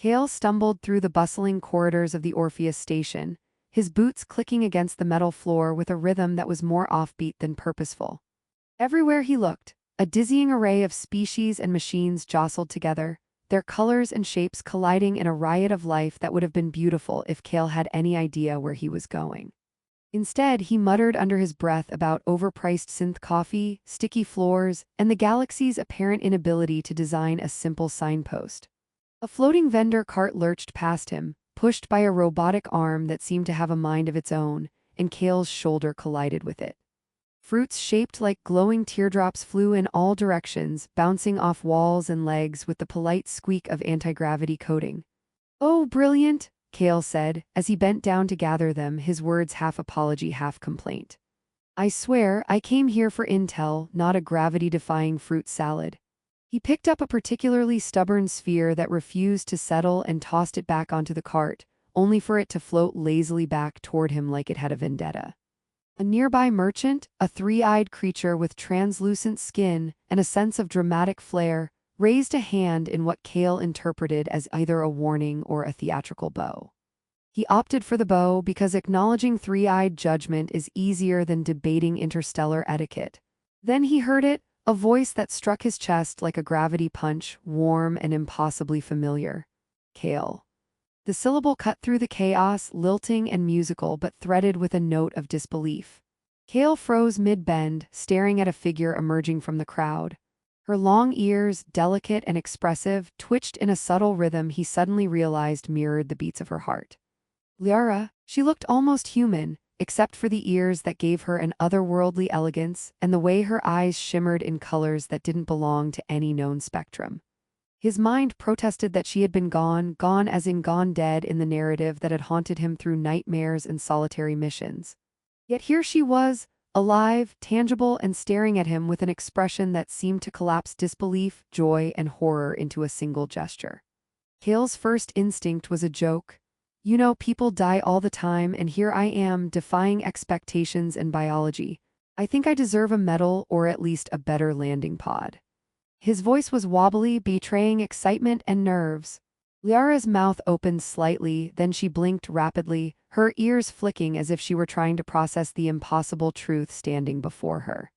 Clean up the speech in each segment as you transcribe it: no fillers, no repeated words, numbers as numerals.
Kale stumbled through the bustling corridors of the Orpheus station, his boots clicking against the metal floor with a rhythm that was more offbeat than purposeful. Everywhere he looked, a dizzying array of species and machines jostled together, their colors and shapes colliding in a riot of life that would have been beautiful if Kale had any idea where he was going. Instead, he muttered under his breath about overpriced synth coffee, sticky floors, and the galaxy's apparent inability to design a simple signpost. A floating vendor cart lurched past him, pushed by a robotic arm that seemed to have a mind of its own, and Kale's shoulder collided with it. Fruits shaped like glowing teardrops flew in all directions, bouncing off walls and legs with the polite squeak of anti-gravity coating. "Oh, brilliant," Kale said, as he bent down to gather them, his words half apology, half complaint. "I swear, I came here for intel, not a gravity-defying fruit salad." He picked up a particularly stubborn sphere that refused to settle and tossed it back onto the cart, only for it to float lazily back toward him like it had a vendetta. A nearby merchant, a three-eyed creature with translucent skin and a sense of dramatic flair, raised a hand in what Kale interpreted as either a warning or a theatrical bow. He opted for the bow because acknowledging three-eyed judgment is easier than debating interstellar etiquette. Then he heard it, a voice that struck his chest like a gravity punch, warm and impossibly familiar. "Kale." The syllable cut through the chaos, lilting and musical but threaded with a note of disbelief. Kale froze mid-bend, staring at a figure emerging from the crowd. Her long ears, delicate and expressive, twitched in a subtle rhythm he suddenly realized mirrored the beats of her heart. Liara, she looked almost human, except for the ears that gave her an otherworldly elegance and the way her eyes shimmered in colors that didn't belong to any known spectrum. His mind protested that she had been gone as in gone dead in the narrative that had haunted him through nightmares and solitary missions. Yet here she was, alive, tangible, and staring at him with an expression that seemed to collapse disbelief, joy, and horror into a single gesture. Kale's first instinct was a joke. "You know, people die all the time, and here I am, defying expectations and biology. I think I deserve a medal or at least a better landing pod." His voice was wobbly, betraying excitement and nerves. Liara's mouth opened slightly, then she blinked rapidly, her ears flicking as if she were trying to process the impossible truth standing before her.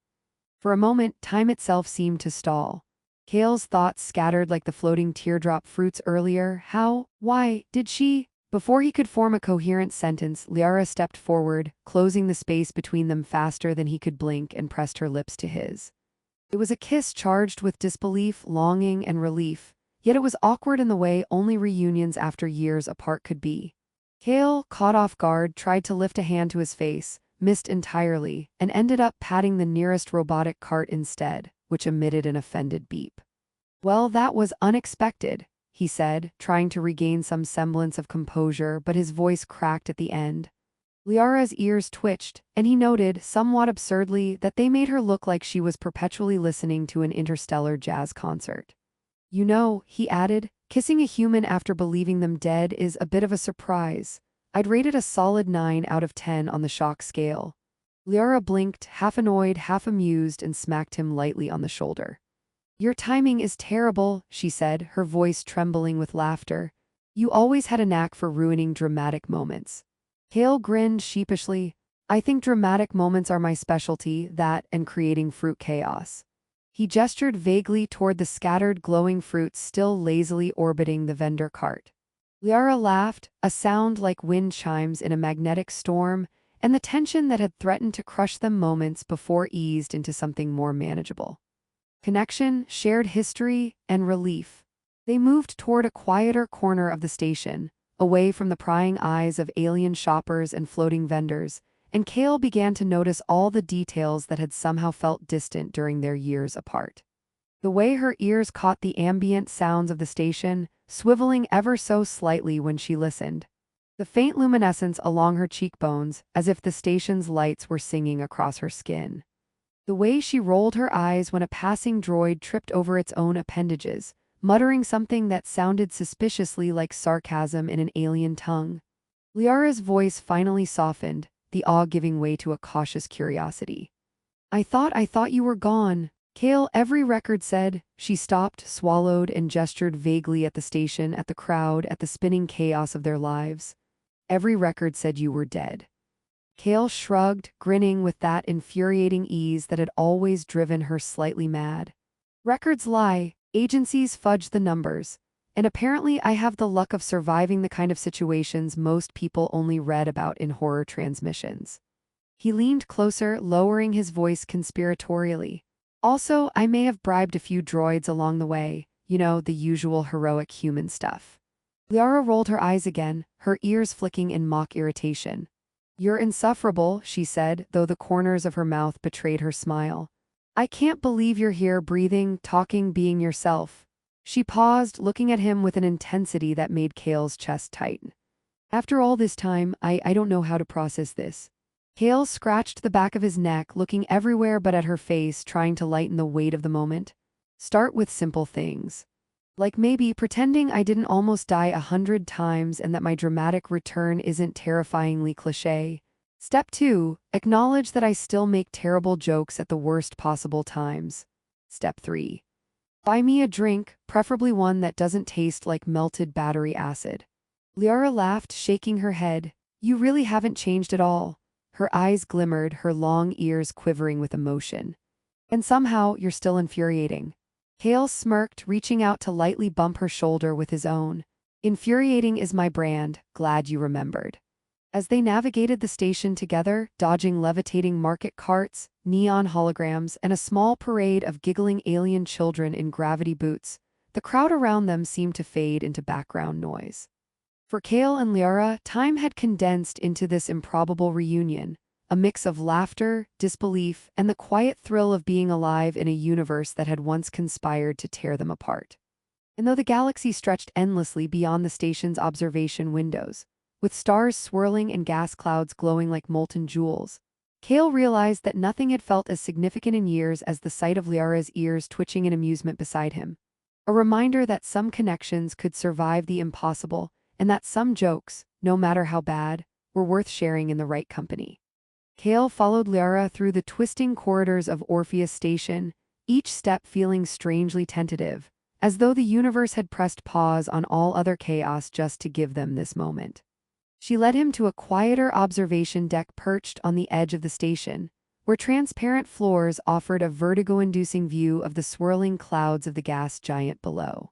For a moment, time itself seemed to stall. Kale's thoughts scattered like the floating teardrop fruits earlier. How? Why? Did she? Before he could form a coherent sentence, Liara stepped forward, closing the space between them faster than he could blink, and pressed her lips to his. It was a kiss charged with disbelief, longing, and relief, yet it was awkward in the way only reunions after years apart could be. Kale, caught off guard, tried to lift a hand to his face, missed entirely, and ended up patting the nearest robotic cart instead, which emitted an offended beep. "Well, that was unexpected," he said, trying to regain some semblance of composure, but his voice cracked at the end. Liara's ears twitched, and he noted, somewhat absurdly, that they made her look like she was perpetually listening to an interstellar jazz concert. "You know," he added, "kissing a human after believing them dead is a bit of a surprise. I'd rate it a solid 9 out of 10 on the shock scale." Liara blinked, half annoyed, half amused, and smacked him lightly on the shoulder. "Your timing is terrible," she said, her voice trembling with laughter. "You always had a knack for ruining dramatic moments." Kale grinned sheepishly. "I think dramatic moments are my specialty, that and creating fruit chaos." He gestured vaguely toward the scattered glowing fruits still lazily orbiting the vendor cart. Liara laughed, a sound like wind chimes in a magnetic storm, and the tension that had threatened to crush them moments before eased into something more manageable. Connection, shared history, and relief. They moved toward a quieter corner of the station, away from the prying eyes of alien shoppers and floating vendors, and Kale began to notice all the details that had somehow felt distant during their years apart. The way her ears caught the ambient sounds of the station, swiveling ever so slightly when she listened. The faint luminescence along her cheekbones, as if the station's lights were singing across her skin. The way she rolled her eyes when a passing droid tripped over its own appendages, muttering something that sounded suspiciously like sarcasm in an alien tongue. Liara's voice finally softened, the awe giving way to a cautious curiosity. I thought you were gone." Kale, every record said. She stopped, swallowed, and gestured vaguely at the station, at the crowd, at the spinning chaos of their lives. Every record said you were dead. Kale shrugged, grinning with that infuriating ease that had always driven her slightly mad. Records lie, agencies fudge the numbers, and apparently I have the luck of surviving the kind of situations most people only read about in horror transmissions. He leaned closer, lowering his voice conspiratorially. Also, I may have bribed a few droids along the way, the usual heroic human stuff. Liara rolled her eyes again, her ears flicking in mock irritation. You're insufferable, she said, though the corners of her mouth betrayed her smile. I can't believe you're here breathing, talking, being yourself. She paused, looking at him with an intensity that made Kale's chest tighten. After all this time, I don't know how to process this. Kale scratched the back of his neck, looking everywhere but at her face, trying to lighten the weight of the moment. Start with simple things. Like maybe pretending I didn't almost die 100 times and that my dramatic return isn't terrifyingly cliché. Step 2, acknowledge that I still make terrible jokes at the worst possible times. Step 3, buy me a drink, preferably one that doesn't taste like melted battery acid. Liara laughed, shaking her head. You really haven't changed at all. Her eyes glimmered, her long ears quivering with emotion. And somehow, you're still infuriating. Kale smirked, reaching out to lightly bump her shoulder with his own. Infuriating is my brand, glad you remembered. As they navigated the station together, dodging levitating market carts, neon holograms, and a small parade of giggling alien children in gravity boots, the crowd around them seemed to fade into background noise. For Kale and Liara, time had condensed into this improbable reunion, a mix of laughter, disbelief, and the quiet thrill of being alive in a universe that had once conspired to tear them apart. And though the galaxy stretched endlessly beyond the station's observation windows, with stars swirling and gas clouds glowing like molten jewels, Kale realized that nothing had felt as significant in years as the sight of Liara's ears twitching in amusement beside him. A reminder that some connections could survive the impossible, and that some jokes, no matter how bad, were worth sharing in the right company. Kale followed Liara through the twisting corridors of Orpheus Station, each step feeling strangely tentative, as though the universe had pressed pause on all other chaos just to give them this moment. She led him to a quieter observation deck perched on the edge of the station, where transparent floors offered a vertigo-inducing view of the swirling clouds of the gas giant below.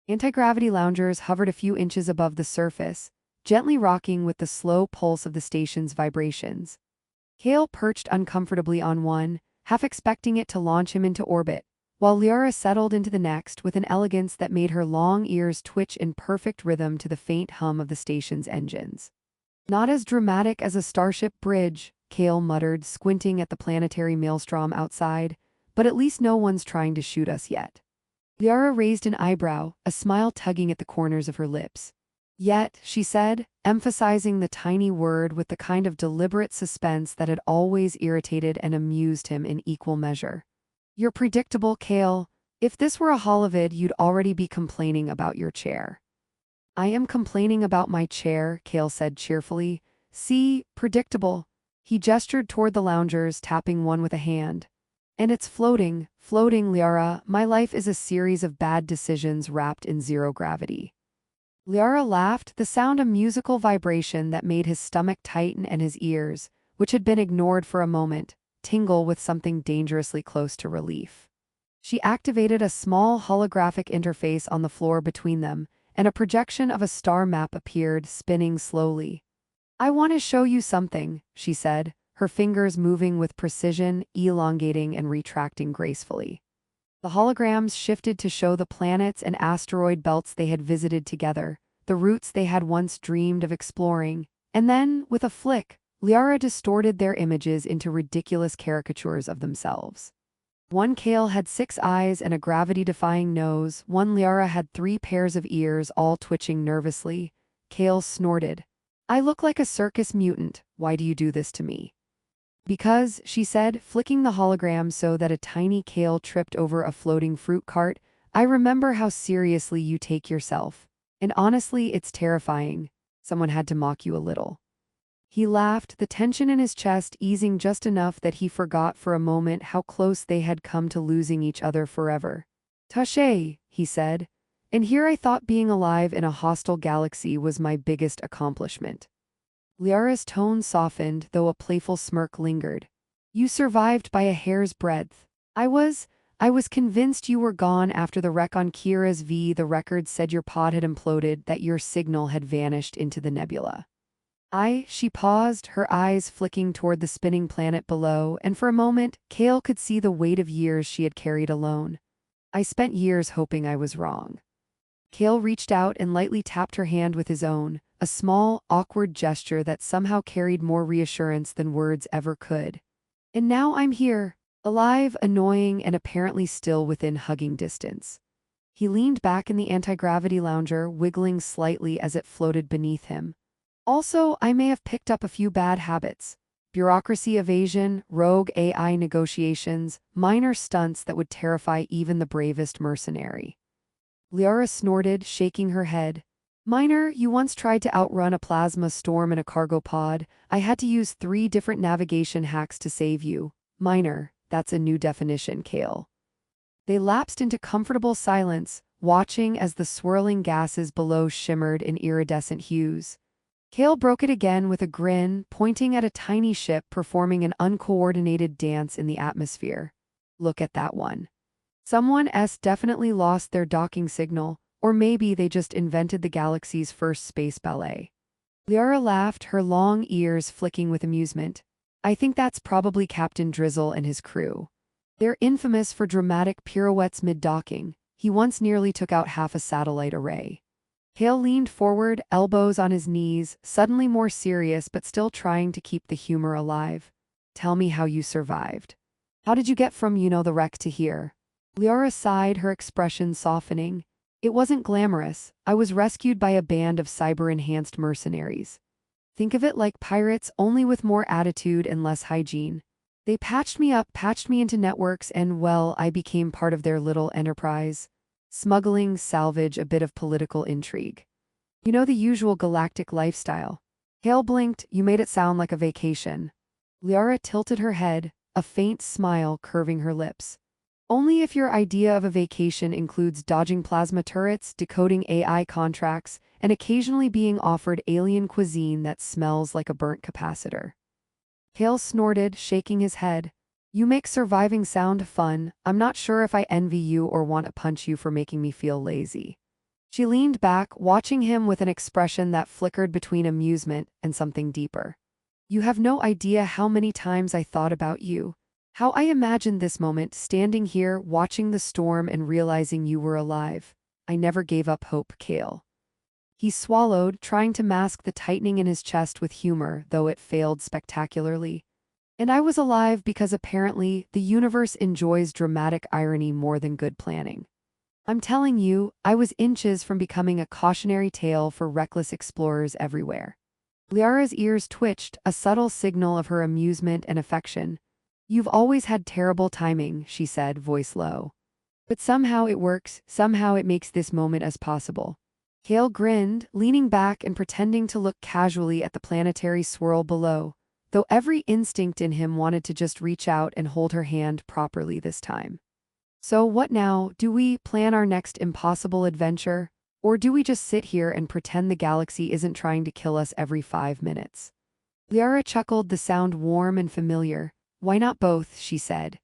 Anti-gravity loungers hovered a few inches above the surface, gently rocking with the slow pulse of the station's vibrations. Kale perched uncomfortably on one, half expecting it to launch him into orbit, while Liara settled into the next with an elegance that made her long ears twitch in perfect rhythm to the faint hum of the station's engines. Not as dramatic as a starship bridge, Kale muttered, squinting at the planetary maelstrom outside, but at least no one's trying to shoot us yet. Liara raised an eyebrow, a smile tugging at the corners of her lips. Yet, she said, emphasizing the tiny word with the kind of deliberate suspense that had always irritated and amused him in equal measure. You're predictable, Kale. If this were a holovid, you'd already be complaining about your chair. I am complaining about my chair, Kale said cheerfully. See, predictable. He gestured toward the loungers, tapping one with a hand. And it's floating, Liara. My life is a series of bad decisions wrapped in zero gravity. Liara laughed, the sound a musical vibration that made his stomach tighten and his ears, which had been ignored for a moment, tingle with something dangerously close to relief. She activated a small holographic interface on the floor between them, and a projection of a star map appeared, spinning slowly. I want to show you something, she said, her fingers moving with precision, elongating and retracting gracefully. The holograms shifted to show the planets and asteroid belts they had visited together, the routes they had once dreamed of exploring, and then, with a flick, Liara distorted their images into ridiculous caricatures of themselves. One Kale had 6 eyes and a gravity-defying nose, one Liara had 3 pairs of ears, all twitching nervously. Kale snorted. I look like a circus mutant, why do you do this to me? Because, she said, flicking the hologram so that a tiny Kale tripped over a floating fruit cart, I remember how seriously you take yourself. And honestly, it's terrifying. Someone had to mock you a little. He laughed, the tension in his chest easing just enough that he forgot for a moment how close they had come to losing each other forever. "Taché," he said, "and here I thought being alive in a hostile galaxy was my biggest accomplishment." Liara's tone softened, though a playful smirk lingered. "You survived by a hair's breadth. I was convinced you were gone after the wreck on Kira's V. The records said your pod had imploded, that your signal had vanished into the nebula." She paused, her eyes flicking toward the spinning planet below, and for a moment, Kale could see the weight of years she had carried alone. "I spent years hoping I was wrong." Kale reached out and lightly tapped her hand with his own, a small, awkward gesture that somehow carried more reassurance than words ever could. "And now I'm here, alive, annoying, and apparently still within hugging distance." He leaned back in the anti-gravity lounger, wiggling slightly as it floated beneath him. "Also, I may have picked up a few bad habits. Bureaucracy evasion, rogue AI negotiations, minor stunts that would terrify even the bravest mercenary." Liara snorted, shaking her head. "Minor, you once tried to outrun a plasma storm in a cargo pod. I had to use 3 different navigation hacks to save you. Minor, that's a new definition, Kale." They lapsed into comfortable silence, watching as the swirling gases below shimmered in iridescent hues. Kale broke it again with a grin, pointing at a tiny ship performing an uncoordinated dance in the atmosphere. "Look at that one. Someone's definitely lost their docking signal, or maybe they just invented the galaxy's first space ballet." Liara laughed, her long ears flicking with amusement. "I think that's probably Captain Drizzle and his crew. They're infamous for dramatic pirouettes mid-docking. He once nearly took out half a satellite array." Hale leaned forward, elbows on his knees, suddenly more serious but still trying to keep the humor alive. "Tell me how you survived. How did you get from, the wreck to here?" Liara sighed, her expression softening. "It wasn't glamorous. I was rescued by a band of cyber-enhanced mercenaries. Think of it like pirates, only with more attitude and less hygiene. They patched me up, patched me into networks, and, well, I became part of their little enterprise. Smuggling, salvage, a bit of political intrigue. The usual galactic lifestyle." Hale blinked. "You made it sound like a vacation." Liara tilted her head, a faint smile curving her lips. "Only if your idea of a vacation includes dodging plasma turrets, decoding AI contracts, and occasionally being offered alien cuisine that smells like a burnt capacitor." Hale snorted, shaking his head. "You make surviving sound fun. I'm not sure if I envy you or want to punch you for making me feel lazy." She leaned back, watching him with an expression that flickered between amusement and something deeper. "You have no idea how many times I thought about you. How I imagined this moment, standing here, watching the storm and realizing you were alive. I never gave up hope, Kale." He swallowed, trying to mask the tightening in his chest with humor, though it failed spectacularly. "And I was alive because apparently the universe enjoys dramatic irony more than good planning. I'm telling you, I was inches from becoming a cautionary tale for reckless explorers everywhere." Liara's ears twitched, a subtle signal of her amusement and affection. "You've always had terrible timing," she said, voice low. "But somehow it works, somehow it makes this moment as possible." Hale grinned, leaning back and pretending to look casually at the planetary swirl below, though every instinct in him wanted to just reach out and hold her hand properly this time. "So what now? Do we plan our next impossible adventure? Or do we just sit here and pretend the galaxy isn't trying to kill us every 5 minutes?" Liara chuckled, the sound warm and familiar. "Why not both?" she said.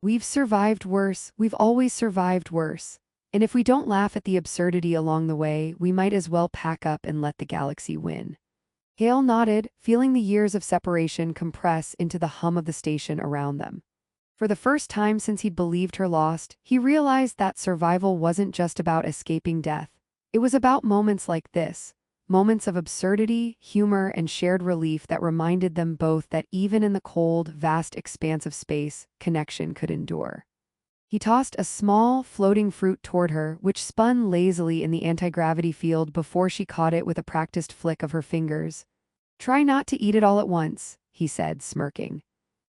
"We've survived worse, we've always survived worse. And if we don't laugh at the absurdity along the way, we might as well pack up and let the galaxy win." Hale nodded, feeling the years of separation compress into the hum of the station around them. For the first time since he'd believed her lost, he realized that survival wasn't just about escaping death. It was about moments like this, moments of absurdity, humor, and shared relief that reminded them both that even in the cold, vast expanse of space, connection could endure. He tossed a small, floating fruit toward her, which spun lazily in the anti-gravity field before she caught it with a practiced flick of her fingers. "Try not to eat it all at once," he said, smirking.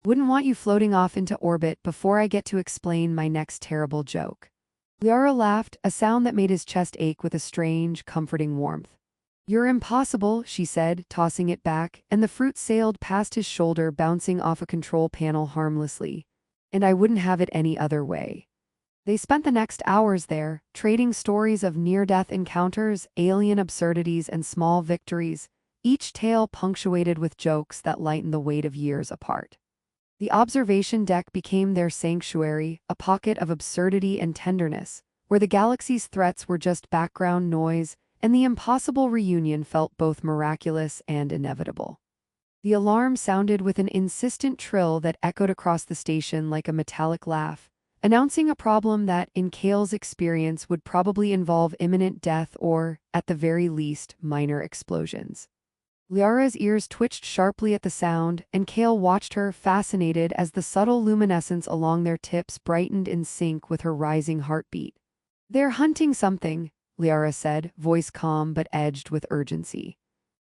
"Wouldn't want you floating off into orbit before I get to explain my next terrible joke." Liara laughed, a sound that made his chest ache with a strange, comforting warmth. You're impossible, she said, tossing it back, and the fruit sailed past his shoulder, bouncing off a control panel harmlessly. And I wouldn't have it any other way. They spent the next hours there, trading stories of near-death encounters, alien absurdities, and small victories, each tale punctuated with jokes that lightened the weight of years apart. The observation deck became their sanctuary, a pocket of absurdity and tenderness, where the galaxy's threats were just background noise, and the impossible reunion felt both miraculous and inevitable. The alarm sounded with an insistent trill that echoed across the station like a metallic laugh, announcing a problem that, in Kale's experience, would probably involve imminent death or, at the very least, minor explosions. Liara's ears twitched sharply at the sound, and Kale watched her, fascinated, as the subtle luminescence along their tips brightened in sync with her rising heartbeat. "They're hunting something," Liara said, voice calm but edged with urgency.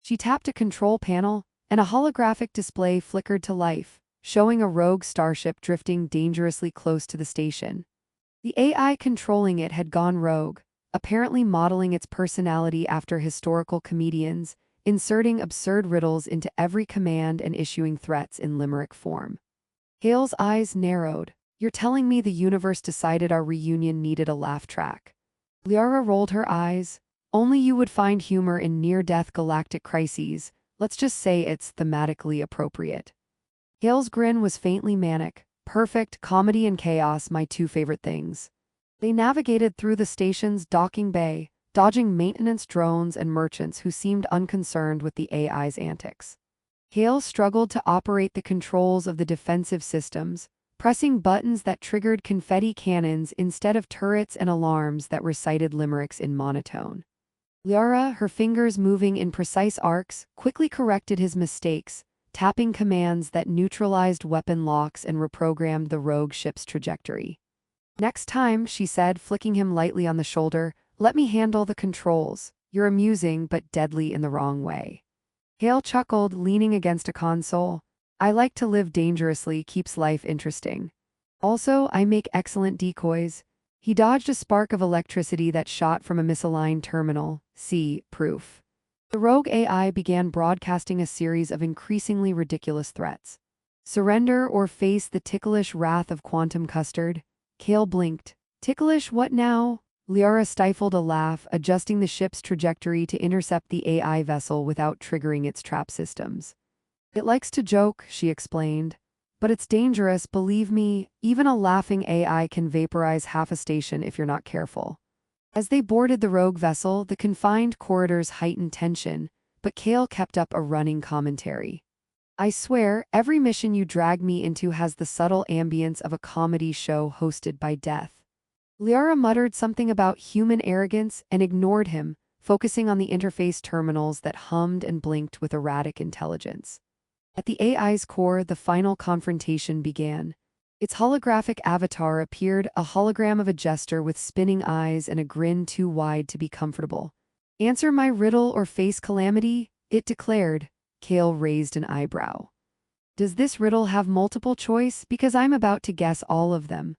She tapped a control panel, and a holographic display flickered to life, showing a rogue starship drifting dangerously close to the station. The AI controlling it had gone rogue, apparently modeling its personality after historical comedians, inserting absurd riddles into every command and issuing threats in limerick form. Hale's eyes narrowed. "You're telling me the universe decided our reunion needed a laugh track?" Liara rolled her eyes. "Only you would find humor in near-death galactic crises. Let's just say it's thematically appropriate." Hale's grin was faintly manic. "Perfect, comedy and chaos, my two favorite things." They navigated through the station's docking bay, dodging maintenance drones and merchants who seemed unconcerned with the AI's antics. Hale struggled to operate the controls of the defensive systems, pressing buttons that triggered confetti cannons instead of turrets and alarms that recited limericks in monotone. Liara, her fingers moving in precise arcs, quickly corrected his mistakes, tapping commands that neutralized weapon locks and reprogrammed the rogue ship's trajectory. "Next time," she said, flicking him lightly on the shoulder, "let me handle the controls. You're amusing but deadly in the wrong way." Hale chuckled, leaning against a console. "I like to live dangerously, keeps life interesting. Also, I make excellent decoys." He dodged a spark of electricity that shot from a misaligned terminal. See proof. The rogue AI began broadcasting a series of increasingly ridiculous threats. "Surrender or face the ticklish wrath of quantum custard." Kale blinked. "Ticklish what now?" Liara stifled a laugh, adjusting the ship's trajectory to intercept the AI vessel without triggering its trap systems. "It likes to joke," she explained. "But it's dangerous, believe me. Even a laughing AI can vaporize half a station if you're not careful." As they boarded the rogue vessel, the confined corridors heightened tension, but Kale kept up a running commentary. "I swear, every mission you drag me into has the subtle ambience of a comedy show hosted by death." Liara muttered something about human arrogance and ignored him, focusing on the interface terminals that hummed and blinked with erratic intelligence. At the AI's core, the final confrontation began. Its holographic avatar appeared, a hologram of a jester with spinning eyes and a grin too wide to be comfortable. "Answer my riddle or face calamity," it declared. Kale raised an eyebrow. "Does this riddle have multiple choice? Because I'm about to guess all of them."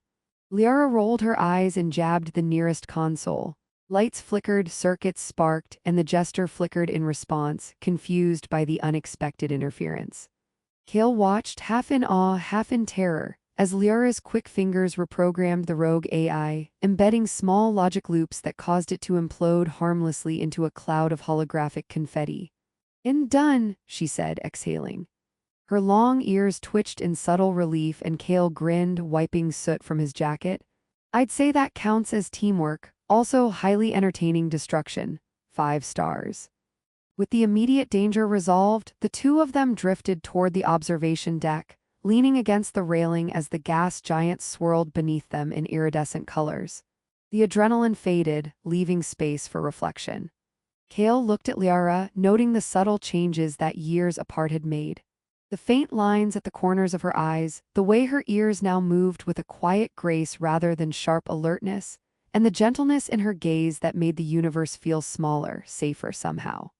Liara rolled her eyes and jabbed the nearest console. Lights flickered, circuits sparked, and the jester flickered in response, confused by the unexpected interference. Kale watched, half in awe, half in terror, as Liara's quick fingers reprogrammed the rogue AI, embedding small logic loops that caused it to implode harmlessly into a cloud of holographic confetti. "And done," she said, exhaling. Her long ears twitched in subtle relief and Kale grinned, wiping soot from his jacket. "I'd say that counts as teamwork, also highly entertaining destruction. 5 stars." With the immediate danger resolved, the two of them drifted toward the observation deck, leaning against the railing as the gas giant swirled beneath them in iridescent colors. The adrenaline faded, leaving space for reflection. Kale looked at Liara, noting the subtle changes that years apart had made. The faint lines at the corners of her eyes, the way her ears now moved with a quiet grace rather than sharp alertness, and the gentleness in her gaze that made the universe feel smaller, safer somehow.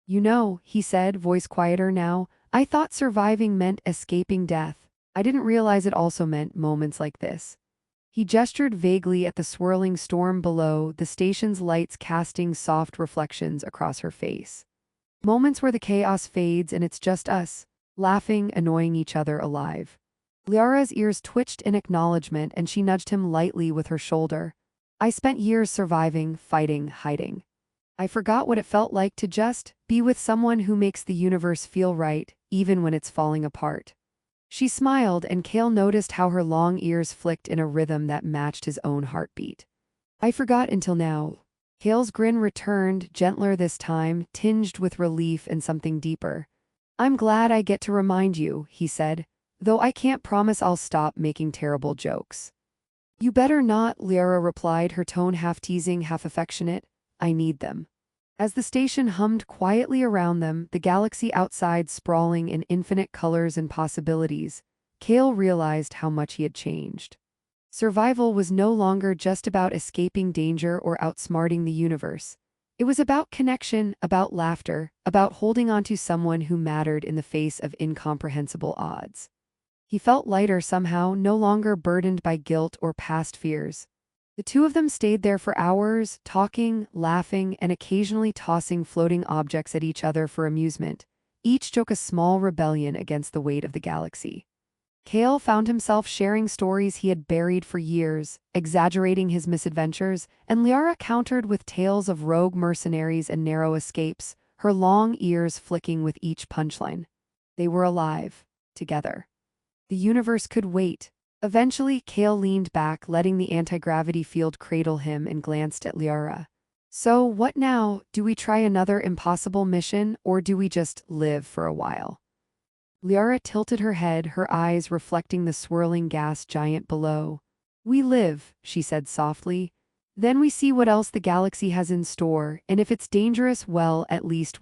"You know," he said, voice quieter now, "I thought surviving meant escaping death. I didn't realize it also meant moments like this." He gestured vaguely at the swirling storm below, the station's lights casting soft reflections across her face. Moments where the chaos fades and it's just us, laughing, annoying each other alive. Liara's ears twitched in acknowledgement and she nudged him lightly with her shoulder. I spent years surviving, fighting, hiding. I forgot what it felt like to just be with someone who makes the universe feel right, even when it's falling apart. She smiled, and Kale noticed how her long ears flicked in a rhythm that matched his own heartbeat. I forgot until now. Kale's grin returned, gentler this time, tinged with relief and something deeper. I'm glad I get to remind you, he said, though I can't promise I'll stop making terrible jokes. You better not, Liara replied, her tone half teasing, half affectionate. I need them. As the station hummed quietly around them, the galaxy outside sprawling in infinite colors and possibilities, Kale realized how much he had changed. Survival was no longer just about escaping danger or outsmarting the universe. It was about connection, about laughter, about holding on to someone who mattered in the face of incomprehensible odds. He felt lighter somehow, no longer burdened by guilt or past fears. The two of them stayed there for hours, talking, laughing, and occasionally tossing floating objects at each other for amusement, each joke a small rebellion against the weight of the galaxy. Kale found himself sharing stories he had buried for years, exaggerating his misadventures, and Liara countered with tales of rogue mercenaries and narrow escapes, her long ears flicking with each punchline. They were alive, together. The universe could wait. Eventually, Kale leaned back, letting the anti-gravity field cradle him, and glanced at Liara. So, what now? Do we try another impossible mission, or do we just live for a while? Liara tilted her head, her eyes reflecting the swirling gas giant below. We live, she said softly. Then we see what else the galaxy has in store, and if it's dangerous, well, at least we'll